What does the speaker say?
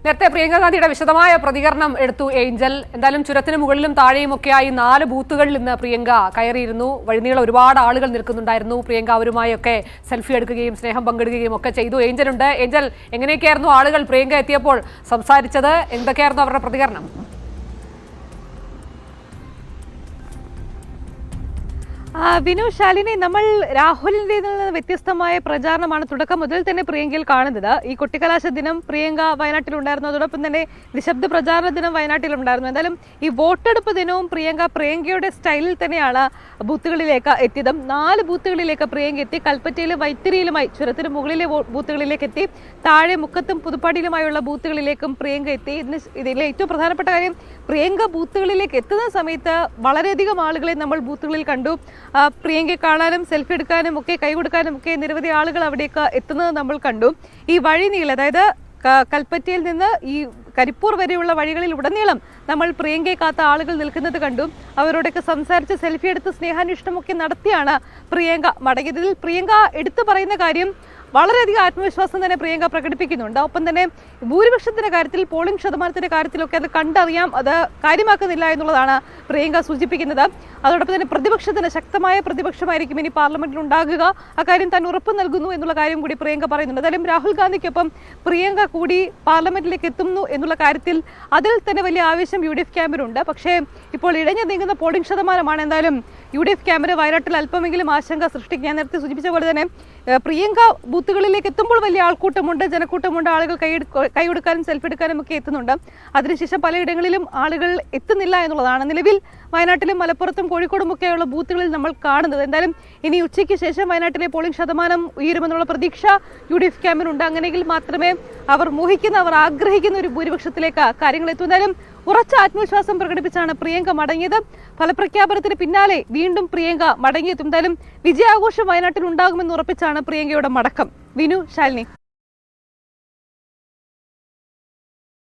നേരത്തെ പ്രിയങ്ക ഗാന്ധിയുടെ വിശദമായ പ്രതികരണം എടുത്തു ഏഞ്ചൽ. എന്തായാലും ചുരത്തിന് മുകളിലും താഴെയുമൊക്കെയായി 4 ബൂത്തുകളിൽ ഇന്ന് പ്രിയങ്ക കയറിയിരുന്നു. വഴിനീളം ഒരുപാട് ആളുകൾ നിൽക്കുന്നുണ്ടായിരുന്നു. പ്രിയങ്ക അവരുമായൊക്കെ സെൽഫി എടുക്കുകയും സ്നേഹം പങ്കിടുകയും ഒക്കെ ചെയ്തു. ഏഞ്ചലുണ്ട്. ഏഞ്ചൽ, എങ്ങനെയൊക്കെയായിരുന്നു ആളുകൾ പ്രിയങ്ക എത്തിയപ്പോൾ സംസാരിച്ചത്? എന്തൊക്കെയായിരുന്നു അവരുടെ പ്രതികരണം? വിനു, ശാലിനി, നമ്മൾ രാഹുലിന്റെ നിന്ന് വ്യത്യസ്തമായ പ്രചാരണമാണ് തുടക്കം മുതൽ തന്നെ പ്രിയങ്കയിൽ കാണുന്നത്. ഈ കൊട്ടിക്കലാശ ദിനം പ്രിയങ്ക വയനാട്ടിലുണ്ടായിരുന്നു. അതോടൊപ്പം തന്നെ നിശബ്ദ പ്രചാരണ ദിനം വയനാട്ടിലുണ്ടായിരുന്നു. എന്തായാലും ഈ വോട്ടെടുപ്പ് ദിനവും പ്രിയങ്കയുടെ സ്റ്റൈലിൽ തന്നെയാണ് ബൂത്തുകളിലേക്ക് എത്തിയത്. 4 ബൂത്തുകളിലേക്ക് പ്രിയങ്ക എത്തി. കൽപ്പറ്റയിലും വൈത്തിരിയിലുമായി ചുരത്തിന് മുകളിലെ ബൂത്തുകളിലേക്ക് എത്തി. താഴെ മുക്കത്തും പുതുപ്പാടിയിലുമായുള്ള ബൂത്തുകളിലേക്കും പ്രിയങ്ക എത്തി. ഇതിലെ ഏറ്റവും പ്രധാനപ്പെട്ട കാര്യം, പ്രിയങ്ക ബൂത്തുകളിലേക്ക് എത്തുന്ന സമയത്ത് വളരെയധികം ആളുകളെ നമ്മൾ ബൂത്തുകളിൽ കണ്ടു. പ്രിയങ്കയെ കാണാനും സെൽഫി എടുക്കാനും ഒക്കെ കൈ കൊടുക്കാനും ഒക്കെ നിരവധി ആളുകൾ അവിടേക്ക് എത്തുന്നത് നമ്മൾ കണ്ടു. ഈ വഴി നീളം, അതായത് കൽപ്പറ്റയിൽ നിന്ന് ഈ കരിപ്പൂർ വരെയുള്ള വഴികളിൽ ഉടനീളം നമ്മൾ പ്രിയങ്കയെ കാത്ത ആളുകൾ നിൽക്കുന്നത് കണ്ടു. അവരോടൊക്കെ സംസാരിച്ച് സെൽഫി എടുത്ത് സ്നേഹാന്വേഷണമൊക്കെ നടത്തിയാണ് പ്രിയങ്ക മടങ്ങിയത്. ഇതിൽ പ്രിയങ്ക എടുത്തു പറയുന്ന കാര്യം, വളരെയധികം ആത്മവിശ്വാസം തന്നെ പ്രിയങ്ക പ്രകടിപ്പിക്കുന്നുണ്ട്. ഒപ്പം തന്നെ ഭൂരിപക്ഷത്തിന്റെ കാര്യത്തിൽ, പോളിംഗ് ശതമാനത്തിന്റെ കാര്യത്തിലൊക്കെ അത് കണ്ടറിയാം, അത് കാര്യമാക്കുന്നില്ല എന്നുള്ളതാണ് പ്രിയങ്ക സൂചിപ്പിക്കുന്നത്. അതോടൊപ്പം തന്നെ പ്രതിപക്ഷത്തിന് ശക്തമായ പ്രതിപക്ഷമായിരിക്കും ഇനി പാർലമെന്റിൽ ഉണ്ടാകുക, അക്കാര്യം താൻ ഉറപ്പ് നൽകുന്നു എന്നുള്ള കാര്യം കൂടി പ്രിയങ്ക പറയുന്നുണ്ട്. എന്തായാലും രാഹുൽ ഗാന്ധിക്കൊപ്പം പ്രിയങ്ക കൂടി പാർലമെന്റിലേക്ക് എത്തുന്നു എന്നുള്ള കാര്യത്തിൽ അതിൽ തന്നെ വലിയ ആവേശം UDF ക്യാമ്പിനുണ്ട്. പക്ഷേ ഇപ്പോൾ ഇഴഞ്ഞു നീങ്ങുന്ന പോളിംഗ് ശതമാനമാണ് എന്തായാലും UDF ക്യാമ്പിന് വയനാട്ടിൽ അല്പമെങ്കിലും ആശങ്ക സൃഷ്ടിക്കും. ഞാൻ നേരത്തെ സൂചിപ്പിച്ച പോലെ തന്നെ പ്രിയങ്ക ബൂത്തുകളിലേക്ക് എത്തുമ്പോൾ വലിയ ആൾക്കൂട്ടമുണ്ട്, ജനക്കൂട്ടമുണ്ട്. ആളുകൾ കൈ കൊടുക്കാനും സെൽഫി എടുക്കാനും ഒക്കെ എത്തുന്നുണ്ട്. അതിനുശേഷം പലയിടങ്ങളിലും ആളുകൾ എത്തുന്നില്ല എന്നുള്ളതാണ് നിലവിൽ വയനാട്ടിലും മലപ്പുറത്തും കോഴിക്കോടും ഒക്കെയുള്ള ബൂത്തുകളിൽ നമ്മൾ കാണുന്നത്. എന്തായാലും ഇനി ഉച്ചയ്ക്ക് ശേഷം വയനാട്ടിലെ പോളിംഗ് ശതമാനം ഉയരുമെന്നുള്ള പ്രതീക്ഷ UDF ക്യാമ്പിനുണ്ട്. അങ്ങനെയെങ്കിൽ മാത്രമേ അവർ ആഗ്രഹിക്കുന്ന ഒരു ഭൂരിപക്ഷത്തിലേക്ക് കാര്യങ്ങൾ എത്തും. എന്തായാലും ഉറച്ച ആത്മവിശ്വാസം പ്രകടിപ്പിച്ചാണ് പ്രിയങ്ക മടങ്ങിയത്. ഫലപ്രഖ്യാപനത്തിന് പിന്നാലെ വീണ്ടും പ്രിയങ്ക മടങ്ങിയെത്തും. എന്തായാലും വിജയാഘോഷം വയനാട്ടിൽ ഉണ്ടാകുമെന്ന് ഉറപ്പിച്ചാണ് പ്രിയങ്കയുടെ മടക്കം. വിനു, ശാലിനി.